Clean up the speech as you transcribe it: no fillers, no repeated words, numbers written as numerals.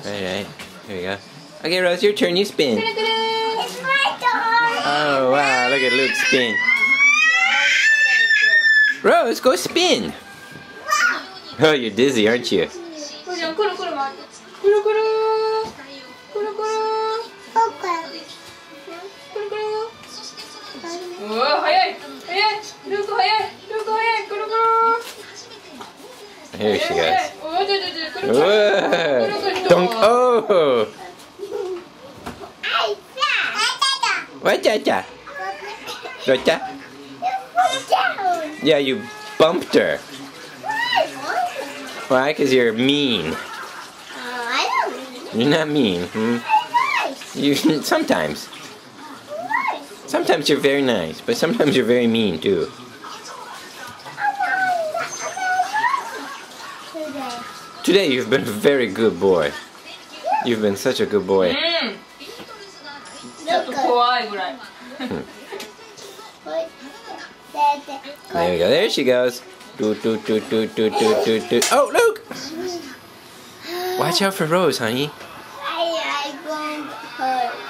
Alright, here we go. Okay, Rose, your turn. You spin. It's my turn. Oh, wow. Look at Luke spin. Rose, go spin. Oh, you're dizzy, aren't you? Here she goes. Whoa. Dunk. Oh. What? What? Yeah, you bumped her. Why? Because you're mean. You're not mean. You sometimes. Sometimes you're very nice, but sometimes you're very mean too. Today you've been a very good boy. You've been such a good boy. There we go. There she goes. Oh, Luke! Watch out for Rose, honey. I won't hurt.